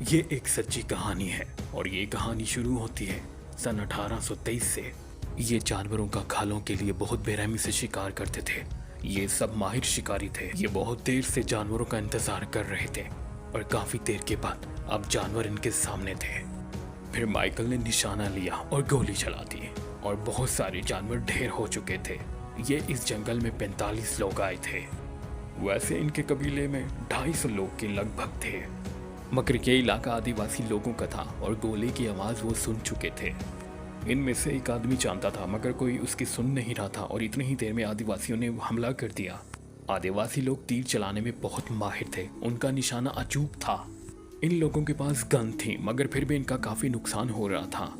ये एक सच्ची कहानी है और ये कहानी शुरू होती है सन 1823 से। ये जानवरों का खालों के लिए बहुत बेरहमी से शिकार करते थे। ये सब माहिर शिकारी थे। ये बहुत देर से जानवरों का इंतजार कर रहे थे और काफी देर के बाद अब जानवर इनके सामने थे। फिर माइकल ने निशाना लिया और गोली चला दी और बहुत सारे जानवर ढेर हो चुके थे। ये इस जंगल में 45 लोग आए थे। वैसे इनके कबीले में 250 लोग के लगभग थे, मगर ये इलाका आदिवासी लोगों का था और गोली की आवाज़ वो सुन चुके थे। इनमें से एक आदमी जानता था मगर कोई उसकी सुन नहीं रहा था और इतनी ही देर में आदिवासियों ने हमला कर दिया। आदिवासी लोग तीर चलाने में बहुत माहिर थे। उनका निशाना अचूक था। इन लोगों के पास गन थी मगर फिर भी इनका काफ़ी नुकसान हो रहा था,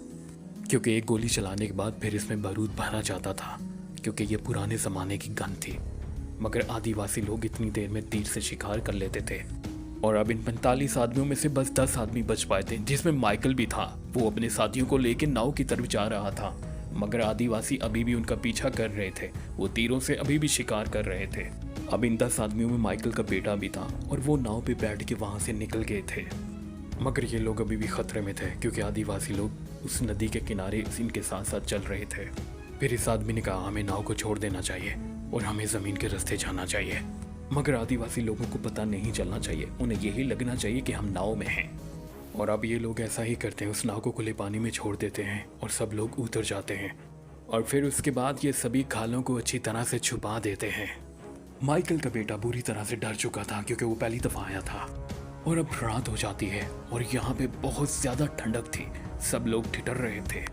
क्योंकि एक गोली चलाने के बाद फिर इसमें बारूद भरा जाता था, क्योंकि ये पुराने ज़माने की गन थी। मगर आदिवासी लोग इतनी देर में तीर से शिकार कर लेते थे और अब इन 45 आदमियों में से बस 10 आदमी बच पाए थे, जिसमें माइकल भी था। वो अपने साथियों को लेकर नाव की तरफ जा रहा था, मगर आदिवासी अभी भी उनका पीछा कर रहे थे। वो तीरों से अभी भी शिकार कर रहे थे। अब इन 10 आदमियों में माइकल का बेटा भी था और वो नाव पे बैठ के वहाँ से निकल गए थे। मगर ये लोग अभी भी खतरे में थे, क्योंकि आदिवासी लोग उस नदी के किनारे इनके साथ साथ चल रहे थे। फिर इस आदमी ने कहा, हमें नाव को छोड़ देना चाहिए और हमें ज़मीन के रास्ते जाना चाहिए। मगर आदिवासी लोगों को पता नहीं चलना चाहिए। उन्हें यही लगना चाहिए कि हम नाव में हैं। और अब ये लोग ऐसा ही करते हैं, उस नाव को खुले पानी में छोड़ देते हैं और सब लोग उतर जाते हैं। और फिर उसके बाद ये सभी खालों को अच्छी तरह से छुपा देते हैं। माइकल का बेटा बुरी तरह से डर चुका था, क्योंकि वो पहली दफ़ा आया था। और अब रात हो जाती है और यहाँ पे बहुत ज़्यादा ठंडक थी। सब लोग ठिठर रहे थे।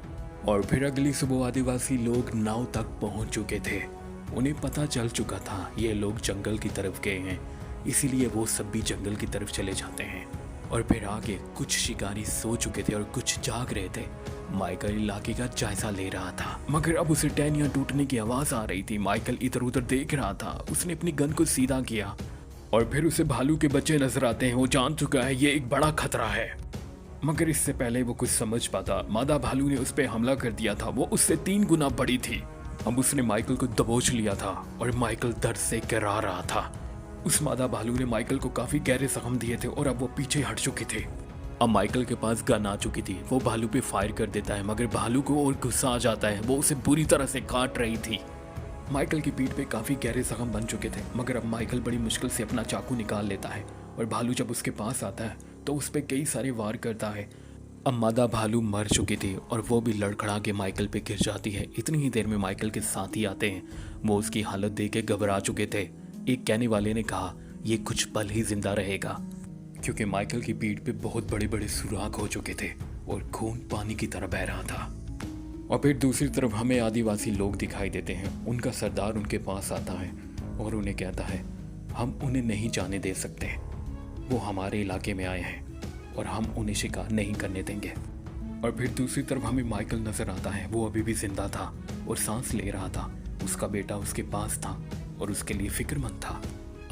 और फिर अगली सुबह आदिवासी लोग नाव तक पहुँच चुके थे। उन्हें पता चल चुका था ये लोग जंगल की तरफ गए हैं, इसीलिए वो सब भी जंगल की तरफ चले जाते हैं। और फिर आगे कुछ शिकारी सो चुके थे और कुछ जाग रहे थे। माइकल इलाके का जायजा ले रहा था, मगर अब उसे टहनियाँ टूटने की आवाज़ आ रही थी। माइकल इधर उधर देख रहा था। उसने अपनी गन को सीधा किया और फिर उसे भालू के बच्चे नजर आते हैं। वो जान चुका है ये एक बड़ा खतरा है, मगर इससे पहले वो कुछ समझ पाता, मादा भालू ने उस पर हमला कर दिया था। वो उससे 3 गुना बड़ी थी। अब उसने माइकल को दबोच लिया था और माइकल दर्द से कराह रहा था। उस मादा भालू ने माइकल को काफी गहरे जख्म दिए थे और अब वो पीछे हट चुके थे। अब माइकल के पास गन आ चुकी थी। वो भालू पे फायर कर देता है, मगर भालू को और गुस्सा आ जाता है। वो उसे बुरी तरह से काट रही थी। माइकल की पीठ पे काफी गहरे जख्म बन चुके थे, मगर अब माइकल बड़ी मुश्किल से अपना चाकू निकाल लेता है और भालू जब उसके पास आता है तो उस पर कई सारे वार करता है। अब मादा भालू मर चुकी थी और वो भी लड़खड़ा के माइकल पे गिर जाती है। इतनी ही देर में माइकल के साथी आते हैं। वो उसकी हालत देख के घबरा चुके थे। एक कहने वाले ने कहा, ये कुछ पल ही जिंदा रहेगा, क्योंकि माइकल की पीठ पे बहुत बड़े बड़े सुराख हो चुके थे और खून पानी की तरह बह रहा था। और फिर दूसरी तरफ हमें आदिवासी लोग दिखाई देते हैं। उनका सरदार उनके पास आता है और उन्हें कहता है, हम उन्हें नहीं जाने दे सकते। वो हमारे इलाके में आए हैं और हम उन्हें शिकार नहीं करने देंगे। और फिर दूसरी तरफ हमें माइकल नजर आता है। वो अभी भी जिंदा था और सांस ले रहा था। उसका बेटा उसके पास था और उसके लिए फिक्रमंद था।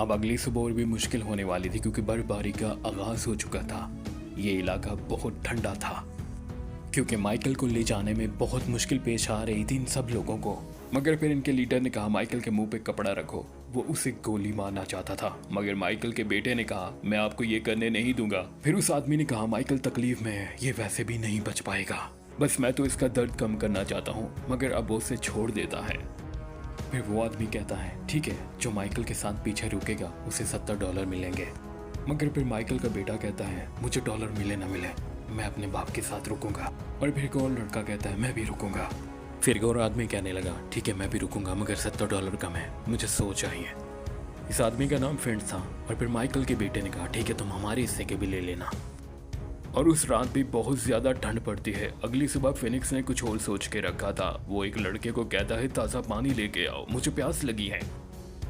अब अगली सुबह और भी मुश्किल होने वाली थी, क्योंकि बर्फबारी का आगाज हो चुका था। ये इलाका बहुत ठंडा था, क्योंकि माइकल को ले जाने में बहुत मुश्किल पेश आ रही थी इन सब लोगों को। मगर फिर इनके लीडर ने कहा, माइकल के मुंह पे कपड़ा रखो। वो उसे गोली मारना चाहता था, मगर माइकल के बेटे ने कहा, मैं आपको ये करने नहीं दूंगा। फिर उस आदमी ने कहा, माइकल तकलीफ में है, ये वैसे भी नहीं बच पाएगा। बस मैं तो इसका दर्द कम करना चाहता हूँ। मगर अब वो उसे छोड़ देता है। फिर वो आदमी कहता है, ठीक है, जो माइकल के साथ पीछे रुकेगा उसे $70 मिलेंगे। मगर फिर माइकल का बेटा कहता है, मुझे डॉलर मिले ना मिले, मैं अपने बाप के साथ रुकूंगा। और फिर एक और लड़का कहता है, मैं भी रुकूंगा। फिर एक और आदमी कहने लगा, ठीक है, मैं भी रुकूंगा, मगर $70 कम है, मुझे 100 चाहिए। इस आदमी का नाम फ्रेंड था। और फिर माइकल के बेटे ने कहा, ठीक है, तुम हमारे हिस्से के भी ले लेना। और उस रात भी बहुत ज़्यादा ठंड पड़ती है। अगली सुबह फिनिक्स ने कुछ और सोच के रखा था। वो एक लड़के को कहता है, ताज़ा पानी लेके आओ, मुझे प्यास लगी है।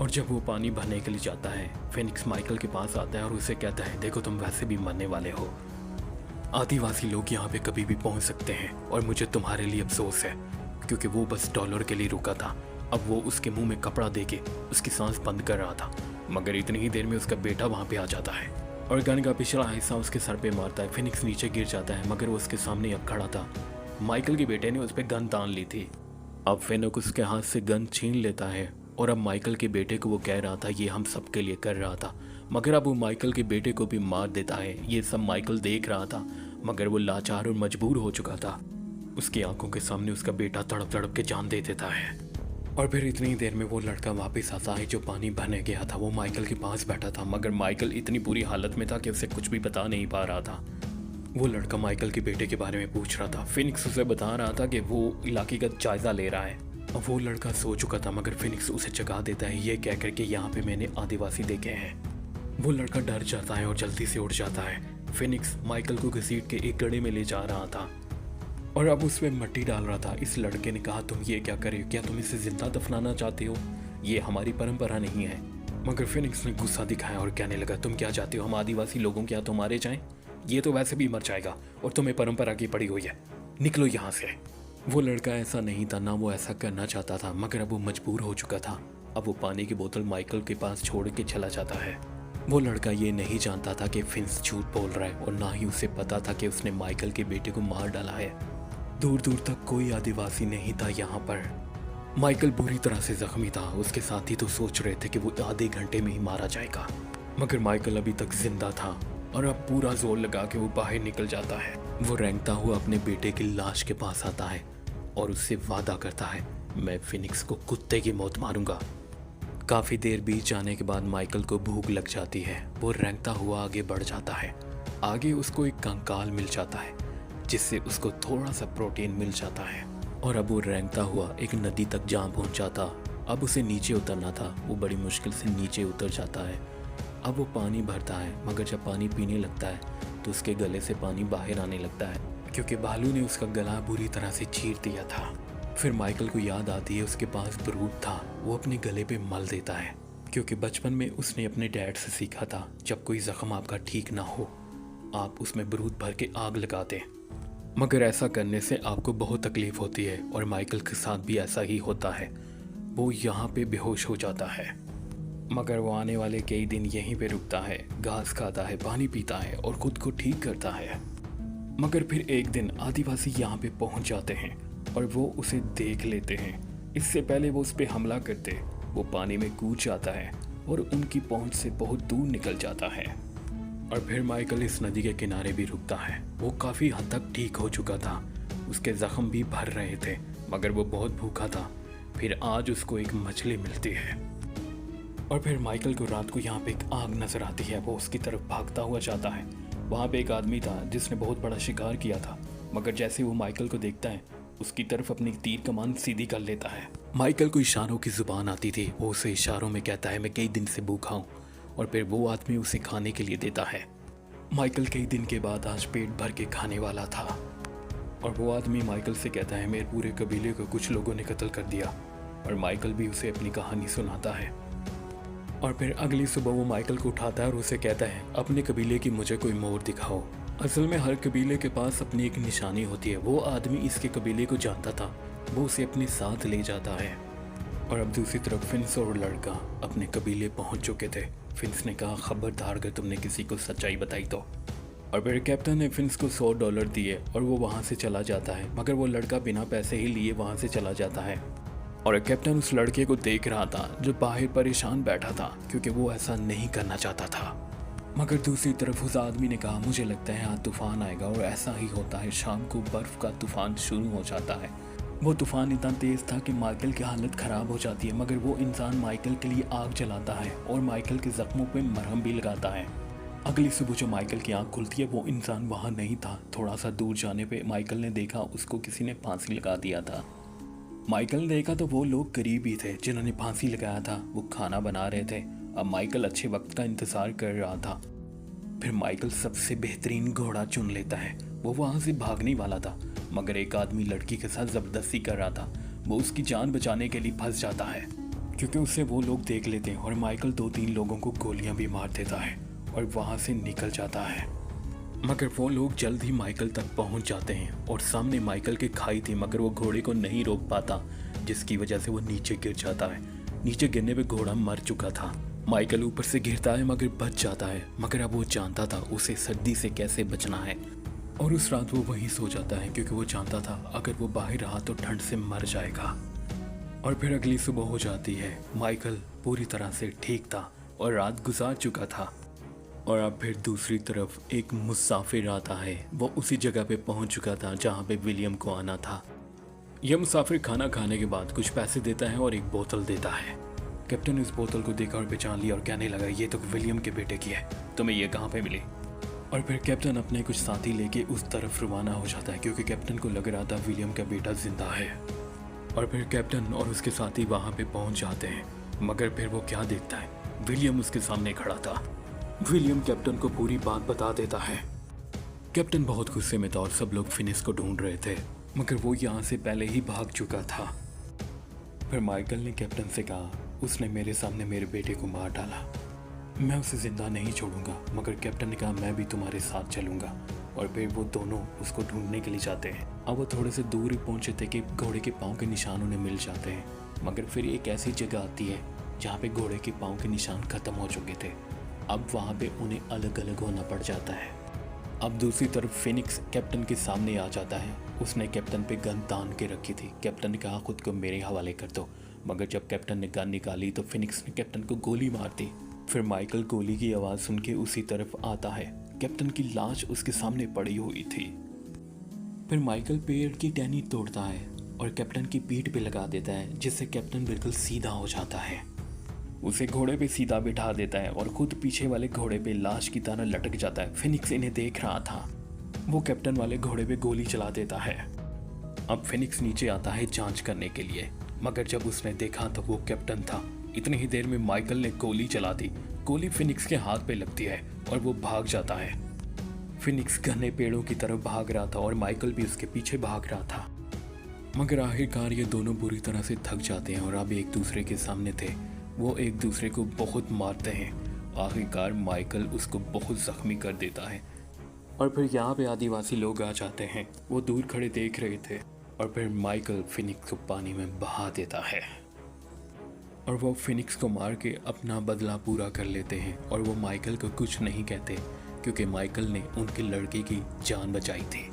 और जब वो पानी भरने के लिए जाता है, फिनिक्स माइकल के पास आता है और उसे कहता है, देखो तुम वैसे भी मरने वाले हो। आदिवासी लोग यहाँ पे कभी भी पहुँच सकते हैं और मुझे तुम्हारे लिए अफसोस है, क्योंकि वो बस डॉलर के लिए रुका था। अब वो उसके मुंह में कपड़ा देके उसकी सांस बंद कर रहा था, मगर इतनी ही देर में उसका बेटा वहाँ पे आ जाता है और गन का पिछला हिस्सा उसके सर पे मारता है। फिनिक्स नीचे गिर जाता है, मगर वो उसके सामने अब खड़ा था। माइकल के बेटे ने उस पर गन तान ली थी। अब फिनिक्स उसके हाथ से गन छीन लेता है और अब माइकल के बेटे को वो कह रहा था, ये हम सबके लिए कर रहा था, मगर अब वो माइकल के बेटे को भी मार देता है। ये सब माइकल देख रहा था, मगर वो लाचार और मजबूर हो चुका था। उसकी आंखों के सामने उसका बेटा तड़प तड़प के जान दे देता है। और फिर इतनी देर में वो लड़का वापस आता है जो पानी भरने गया था। वो माइकल के पास बैठा था, मगर माइकल इतनी बुरी हालत में था कि उसे कुछ भी बता नहीं पा रहा था। वो लड़का माइकल के बेटे के बारे में पूछ रहा था। फिनिक्स उसे बता रहा था कि वो इलाके का जायजा ले रहा है। और वो लड़का सो चुका था, मगर फिनिक्स उसे जगा देता है, ये कह कर के यहाँ पे मैंने आदिवासी देखे हैं। वो लड़का डर जाता है और जल्दी से उठ जाता है। फिनिक्स माइकल को घसीट के एक गड्ढे में ले जा रहा था और अब उसमें मिट्टी डाल रहा था। इस लड़के ने कहा, तुम ये क्या कर रहे हो? क्या तुम इसे जिंदा दफनाना चाहते हो? ये हमारी परंपरा नहीं है। मगर फिनिक्स ने गुस्सा दिखाया और कहने लगा, तुम क्या चाहते हो हम आदिवासी लोगों के हाथों मारे जाएं? ये तो वैसे भी मर जाएगा और तुम्हें परंपरा की पड़ी हुई है, निकलो यहाँ से। वो लड़का ऐसा नहीं था, ना वो ऐसा करना चाहता था, मगर अब वो मजबूर हो चुका था। अब वो पानी की बोतल माइकल के पास छोड़ के चला जाता है। वो लड़का ये नहीं जानता था कि फिनिक्स झूठ बोल रहा है और ना ही उसे पता था कि उसने माइकल के बेटे को मार डाला है। दूर दूर तक कोई आदिवासी नहीं था यहाँ पर। माइकल बुरी तरह से जख्मी था। उसके साथी तो सोच रहे थे कि वो आधे घंटे में ही मारा जाएगा, मगर माइकल अभी तक जिंदा था और अब पूरा जोर लगा के वो बाहर निकल जाता है। वो रेंगता हुआ अपने बेटे की लाश के पास आता है और उससे वादा करता है, मैं फिनिक्स को कुत्ते की मौत मारूंगा। काफ़ी देर बीत जाने के बाद माइकल को भूख लग जाती है। वो रेंगता हुआ आगे बढ़ जाता है। आगे उसको एक कंकाल मिल जाता है जिससे उसको थोड़ा सा प्रोटीन मिल जाता है और अब वो रेंगता हुआ एक नदी तक जा पहुंचा था। अब उसे नीचे उतरना था। वो बड़ी मुश्किल से नीचे उतर जाता है। अब वो पानी भरता है, मगर जब पानी पीने लगता है तो उसके गले से पानी बाहर आने लगता है क्योंकि भालू ने उसका गला बुरी तरह से चीर दिया था। फिर माइकल को याद आती है उसके पास बरूद था। वो अपने गले पे मल देता है क्योंकि बचपन में उसने अपने डैड से सीखा था, जब कोई जख्म आपका ठीक ना हो आप उसमें बरूद भर के आग लगा दें। मगर ऐसा करने से आपको बहुत तकलीफ होती है और माइकल के साथ भी ऐसा ही होता है। वो यहाँ पे बेहोश हो जाता है, मगर वो आने वाले कई दिन यहीं पे रुकता है, घास खाता है, पानी पीता है और खुद को ठीक करता है। मगर फिर एक दिन आदिवासी यहाँ पे पहुँच जाते हैं और वो उसे देख लेते हैं। इससे पहले वो उस पर हमला करते, वो पानी में कूद जाता है और उनकी पहुँच से बहुत दूर निकल जाता है। और फिर माइकल इस नदी के किनारे भी रुकता है। वो काफ़ी हद तक ठीक हो चुका था, उसके जख्म भी भर रहे थे, मगर वो बहुत भूखा था। फिर आज उसको एक मछली मिलती है और फिर माइकल को रात को यहाँ पे एक आग नजर आती है। वो उसकी तरफ भागता हुआ जाता है। वहाँ पे एक आदमी था जिसने बहुत बड़ा शिकार किया था, मगर जैसे वो माइकल को देखता है उसकी तरफ अपनी तीर कमान सीधी कर लेता है। माइकल को इशारों की जुबान आती थी। वो उसे इशारों में कहता है, मैं कई दिन से भूखा हूँ, और फिर वो आदमी उसे खाने के लिए देता है। माइकल कई दिन के बाद आज पेट भर के खाने वाला था और वो आदमी माइकल से कहता है, मेरे पूरे कबीले को कुछ लोगों ने कत्ल कर दिया। और माइकल भी उसे अपनी कहानी सुनाता है। और फिर अगली सुबह वो माइकल को उठाता है और उसे कहता है, अपने कबीले की मुझे कोई मोहर दिखाओ। असल में हर कबीले के पास अपनी एक निशानी होती है। वो आदमी इसके कबीले को जानता था, वो उसे अपने साथ ले जाता है। और अब दूसरी तरफ फिनिक्स और लड़का अपने कबीले पहुंच चुके थे। फिनिक्स ने कहा, खबरदार अगर तुमने किसी को सच्चाई बताई तो। और फिर कैप्टन ने फिनिक्स को $100 दिए और वो वहाँ से चला जाता है, मगर वो लड़का बिना पैसे ही लिए वहाँ से चला जाता है। और कैप्टन उस लड़के को देख रहा था जो बाहर परेशान बैठा था, क्योंकि वो ऐसा नहीं करना चाहता था। मगर दूसरी तरफ उस आदमी ने कहा, मुझे लगता है आज तूफान आएगा। और ऐसा ही होता है, शाम को बर्फ़ का तूफान शुरू हो जाता है। वो तूफान इतना तेज़ था कि माइकल की हालत ख़राब हो जाती है, मगर वो इंसान माइकल के लिए आग जलाता है और माइकल के ज़ख्मों पे मरहम भी लगाता है। अगली सुबह जो माइकल की आँख खुलती है वो इंसान वहाँ नहीं था। थोड़ा सा दूर जाने पे माइकल ने देखा उसको किसी ने फांसी लगा दिया था। माइकल ने देखा तो वो लोग करीब ही थे जिन्होंने फांसी लगाया था। वो खाना बना रहे थे। अब माइकल अच्छे वक्त का इंतज़ार कर रहा था। फिर माइकल सबसे बेहतरीन घोड़ा चुन लेता है। वो वहाँ से भागने वाला था, मगर एक आदमी लड़की के साथ ज़बरदस्ती कर रहा था। वो उसकी जान बचाने के लिए फंस जाता है, क्योंकि उससे वो लोग देख लेते हैं। और माइकल 2-3 लोगों को गोलियां भी मार देता है और वहाँ से निकल जाता है। मगर वो लोग जल्द ही माइकल तक पहुँच जाते हैं और सामने माइकल की खाई थी, मगर वो घोड़े को नहीं रोक पाता, जिसकी वजह से वो नीचे गिर जाता है। नीचे गिरने पर घोड़ा मर चुका था। माइकल ऊपर से गिरता है मगर बच जाता है, मगर अब वो जानता था उसे सर्दी से कैसे बचना है। और उस रात वो वहीं सो जाता है, क्योंकि वो जानता था अगर वो बाहर रहा तो ठंड से मर जाएगा। और फिर अगली सुबह हो जाती है। माइकल पूरी तरह से ठीक था और रात गुजार चुका था। और अब फिर दूसरी तरफ एक मुसाफिर आता है। वो उसी जगह पे पहुंच चुका था जहां पे विलियम को आना था। यह मुसाफिर खाना खाने के बाद कुछ पैसे देता है और एक बोतल देता है। कैप्टन इस बोतल को देखा और पहचान लिया और कहने लगा, ये तो विलियम के बेटे की है, तुम्हें ये कहाँ पे मिली? और फिर कैप्टन अपने कुछ साथी लेके उस तरफ रवाना हो जाता है क्योंकि कैप्टन को लग रहा था विलियम का बेटा जिंदा है। और फिर कैप्टन और उसके साथी वहाँ पे पहुँच जाते हैं, मगर फिर वो क्या देखता है, विलियम उसके सामने खड़ा था। विलियम कैप्टन को पूरी बात बता देता है। कैप्टन बहुत गुस्से में था और सब लोग फिनिक्स को ढूंढ रहे थे, मगर वो यहाँ से पहले ही भाग चुका था। फिर माइकल ने कैप्टन से कहा, उसने मेरे सामने मेरे बेटे को मार डाला, मैं उसे जिंदा नहीं छोड़ूंगा। मगर कैप्टन ने कहा, मैं भी तुम्हारे साथ चलूंगा। और फिर वो दोनों उसको ढूंढने के लिए जाते हैं। अब वो थोड़े से दूर ही पहुंचे थे कि घोड़े के पाँव के निशान उन्हें मिल जाते हैं, मगर फिर एक ऐसी जगह आती है जहाँ पे घोड़े के पाँव के निशान खत्म हो चुके थे। अब वहाँ पे उन्हें अलग अलग होना पड़ जाता है। अब दूसरी तरफ फिनिक्स कैप्टन के सामने आ जाता है। उसने कैप्टन पे गन तान के रखी थी। कैप्टन ने कहा, खुद को मेरे हवाले कर दो, मगर जब कैप्टन ने गन निकाली तो फिनिक्स ने कैप्टन को गोली मार दी। फिर माइकल गोली की आवाज़ सुन के उसी तरफ आता है। कैप्टन की लाश उसके सामने पड़ी हुई थी। फिर माइकल पेड़ की टहनी तोड़ता है और कैप्टन की पीठ पे लगा देता है, जिससे कैप्टन बिल्कुल सीधा हो जाता है। उसे घोड़े पे सीधा बिठा देता है और खुद पीछे वाले घोड़े पे लाश की तरह लटक जाता है। फिनिक्स इन्हें देख रहा था। वो कैप्टन वाले घोड़े पे गोली चला देता है। अब फिनिक्स नीचे आता है जांच करने के लिए, मगर जब उसने देखा तो वो कैप्टन था। इतनी ही देर में माइकल ने गोली चला दी। गोली फिनिक्स के हाथ पे लगती है और वो भाग जाता है। फिनिक्स घने पेड़ों की तरफ भाग रहा था और माइकल भी उसके पीछे भाग रहा था, मगर आखिरकार ये दोनों बुरी तरह से थक जाते हैं और अब एक दूसरे के सामने थे। वो एक दूसरे को बहुत मारते हैं। आखिरकार माइकल उसको बहुत जख्मी कर देता है। और फिर यहाँ पे आदिवासी लोग आ जाते हैं। वो दूर खड़े देख रहे थे और फिर माइकल फिनिक्स को पानी में बहा देता है और वो फिनिक्स को मार के अपना बदला पूरा कर लेते हैं। और वो माइकल को कुछ नहीं कहते क्योंकि माइकल ने उनके लड़के की जान बचाई थी।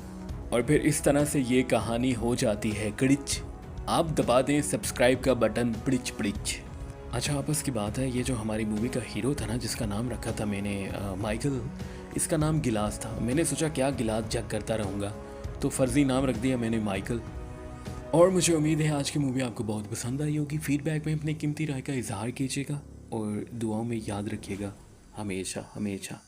और फिर इस तरह से ये कहानी हो जाती है क्रिच। आप दबा दें सब्सक्राइब का बटन, प्रिच प्रिच। अच्छा, आपस की बात है, ये जो हमारी मूवी का हीरो था ना, जिसका नाम रखा था मैंने माइकल, इसका नाम गिलास था। मैंने सोचा क्या गिलास जग करता रहूँगा, तो फर्जी नाम रख दिया मैंने माइकल। और मुझे उम्मीद है आज की मूवी आपको बहुत पसंद आई होगी। फीडबैक में अपनी कीमती राय का इजहार कीजिएगा और दुआओं में याद रखिएगा हमेशा हमेशा।